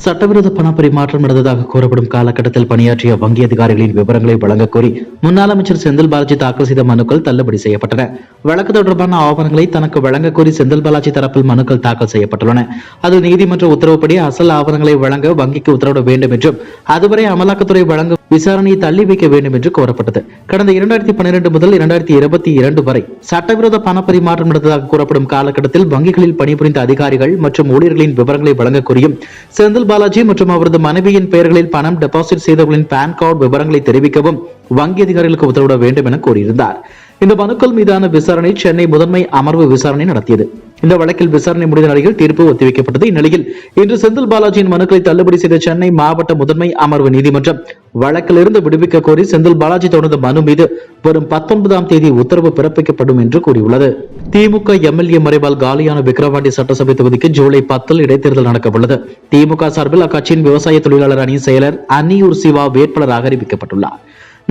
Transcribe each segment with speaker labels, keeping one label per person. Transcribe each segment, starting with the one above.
Speaker 1: சட்டவிரோத பண பரிமாற்றம் நடந்ததாக கூறப்படும் காலகட்டத்தில் பணியாற்றிய வங்கி அதிகாரிகளின் விவரங்களை வழங்கக் கோரி முன்னாள் அமைச்சர் செந்தில் பாலாஜி தாக்கல் செய்த மனுக்கள் தள்ளுபடி செய்யப்பட்டன. வழக்கு தொடர்பான ஆவணங்களை தனக்கு வழங்கக் கோரி செந்தில் பாலாஜி தரப்பில் மனுக்கள் தாக்கல் செய்யப்பட்டுள்ளன. அது நீதிமன்ற உத்தரவுப்படி அசல் ஆவணங்களை வழங்க வங்கிக்கு உத்தரவிட வேண்டும் என்றும் அதுவரை அமலாக்கத்துறை வழங்கும் விசாரணையை தள்ளி வைக்க வேண்டும் என்று கோரப்பட்டது. கடந்த 2012 முதல் 2022 வரை சட்டவிரோத பண பரிமாற்றம் நடந்ததாக கூறப்படும் காலகட்டத்தில் வங்கிகளில் பணிபுரிந்த அதிகாரிகள் மற்றும் ஊழியர்களின் விவரங்களை வழங்க கோரியும் செந்தில் பாலாஜி மற்றும் அவரது மனைவியின் பெயர்களில் பணம் டெபாசிட் செய்தவர்களின் பான் கார்டு விவரங்களை தெரிவிக்கவும் வங்கி அதிகாரிகளுக்கு உத்தரவிட வேண்டும் என கோரியிருந்தார். இந்த மனுக்கள் மீதான விசாரணை சென்னை முதன்மை அமர்வு விசாரணை நடத்தியது. இந்த வழக்கில் விசாரணை முடிந்த நிலையில் தீர்ப்பு ஒத்திவைக்கப்பட்டது. இந்நிலையில் இன்று செந்தில் பாலாஜியின் மனுக்களை தள்ளுபடி செய்த சென்னை மாவட்ட முதன்மை அமர்வு நீதிமன்றம் வழக்கிலிருந்து விடுவிக்க கோரி செந்தில் பாலாஜி தொடர்ந்த மனு மீது வரும் 19ஆம் தேதி உத்தரவு பிறப்பிக்கப்படும் என்று கூறியுள்ளது. திமுக எம்எல்ஏ மறைவால் காலியான விக்கிரவாண்டி சட்டசபை தொகுதிக்கு ஜூலை 10 இடைத்தேர்தல் நடக்கவுள்ளது. திமுக சார்பில் அக்கட்சியின் விவசாய தொழிலாளர் அணி செயலர் அன்னியூர் சிவா வேட்பாளராக அறிவிக்கப்பட்டுள்ளார்.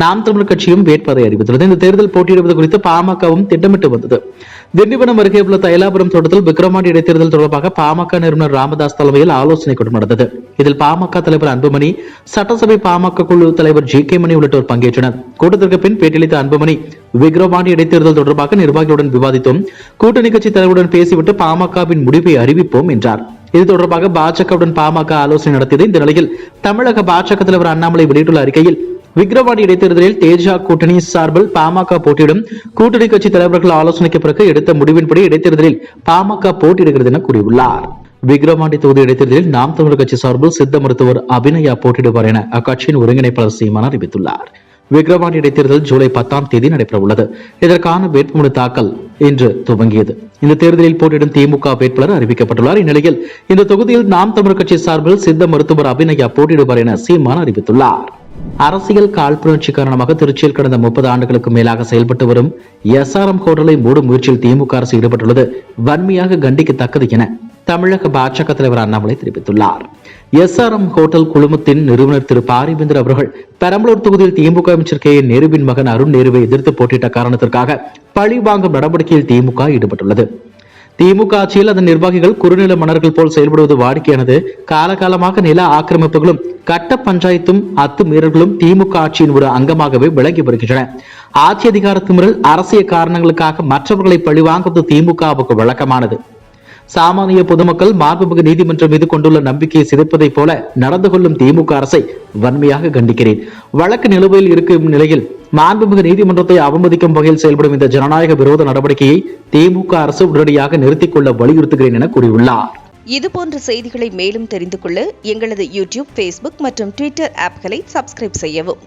Speaker 1: நாம் தமிழர் கட்சியும் வேட்பாளரை அறிவித்துள்ளது. இந்த தேர்தல் போட்டியிடுவது குறித்து பாமகவும் திட்டமிட்டு வந்தது. திண்டிவனம் அருகே உள்ள தைலாபுரம் தோட்டத்தில் விக்கிரவாண்டி இடைத்தேர்தல் தொடர்பாக பாமக நிறுவனர் ராமதாஸ் தலைமையில் ஆலோசனை கூட்டம் நடந்தது. இதில் பாமக தலைவர் அன்புமணி, சட்டசபை பாமக குழு தலைவர் ஜி.கே. மணி உள்ளிட்டோர் பங்கேற்றனர். கூட்டத்திற்கு பின் பேட்டியளித்த அன்புமணி, விக்கிரவாண்டி இடைத்தேர்தல் தொடர்பாக நிர்வாகிகளுடன் விவாதித்தோம், கூட்டணி கட்சி தலைவருடன் பேசிவிட்டு பாமகவின் முடிவை அறிவிப்போம் என்றார். இது தொடர்பாக பாஜகவுடன் பாமக ஆலோசனை நடத்தியது. இந்த நிலையில் தமிழக பாஜக தலைவர் அண்ணாமலை வெளியிட்டுள்ள அறிக்கையில், விக்கிரவாண்டி இடைத்தேர்தலில் தேஜா கூட்டணி சார்பில் பாமக போட்டியிடும், கூட்டணி கட்சி தலைவர்கள் ஆலோசனைக்கு பிறகு எடுத்த முடிவின்படி இடைத்தேர்தலில் பாமக போட்டியிடுகிறது என கூறியுள்ளார். விக்கிரவாண்டி தொகுதி இடைத்தேர்தலில் நாம் தமிழர் கட்சி சார்பில் சித்த மருத்துவர் அபிநயா போட்டியிடுவார் என அக்கட்சியின் ஒருங்கிணைப்பாளர் சீமான் அறிவித்துள்ளார். விக்கிரவாண்டி இடைத்தேர்தல் ஜூலை 10ஆம் தேதி நடைபெற உள்ளது. இதற்கான வேட்புமனு தாக்கல் இன்று துவங்கியது. இந்த தேர்தலில் போட்டியிடும் திமுக வேட்பாளர் அறிவிக்கப்பட்டுள்ளார். இந்நிலையில் இந்த தொகுதியில் நாம் தமிழர் கட்சி சார்பில் சித்த மருத்துவர் அபிநயா போட்டியிடுவார் என சீமான் அறிவித்துள்ளார். அரசியல் காழ்ப்புணர்ச்சி காரணமாக திருச்சியில் கடந்த 30 ஆண்டுகளுக்கு மேலாக செயல்பட்டு வரும் எஸ்ஆர்எம் ஹோட்டலை மூடும் முயற்சியில் திமுக அரசு ஈடுபட்டுள்ளது வன்மையாக கண்டிக்கத்தக்கது என தமிழக பாஜக தலைவர் அண்ணாமலை தெரிவித்துள்ளார். எஸ்ஆர்எம் ஹோட்டல் குழுமத்தின் நிறுவனர் திரு பாரிவேந்தர் அவர்கள் பெரம்பலூர் தொகுதியில் திமுக அமைச்சர் கே நேருவின் மகன் அருண் நேருவை எதிர்த்து போட்டியிட்ட காரணத்திற்காக பழி வாங்கும் நடவடிக்கையில் திமுக ஈடுபட்டுள்ளது. திமுக ஆட்சியில் அதன் நிர்வாகிகள் குறுநில மன்னர்கள் போல் செயல்படுவது வாடிக்கையானது. காலகாலமாக நில ஆக்கிரமிப்புகளும் கட்ட பஞ்சாயத்தும் அத்துமீறல்களும் திமுக ஆட்சியின் ஒரு அங்கமாகவே விளங்கி வருகின்றன. ஆட்சி அதிகார திமிரல், அரசியல் காரணங்களுக்காக மற்றவர்களை பழிவாங்குவது திமுகவுக்கு வழக்கமானது. சாமானிய பொதுமக்கள் மாண்புமிகு நீதிமன்றம் மீது கொண்டுள்ள நம்பிக்கையை சிதைப்பதை போல நடந்து கொள்ளும் திமுக அரசை வன்மையாக கண்டிக்கிறேன். வழக்கு நிலுவையில் இருக்கும் நிலையில் மாண்புமிகு நீதிமன்றத்தை அவமதிக்கும் வகையில் செயல்படும் இந்த ஜனநாயக விரோத நடவடிக்கையை திமுக அரசு உடனடியாக நிறுத்திக் கொள்ள வலியுறுத்துகிறேன் என கூறியுள்ளார்.
Speaker 2: இதுபோன்ற செய்திகளை மேலும் தெரிந்து கொள்ள எங்களது யூடியூப், Facebook மற்றும் Twitter ஆப்களை சப்ஸ்கிரைப் செய்யவும்.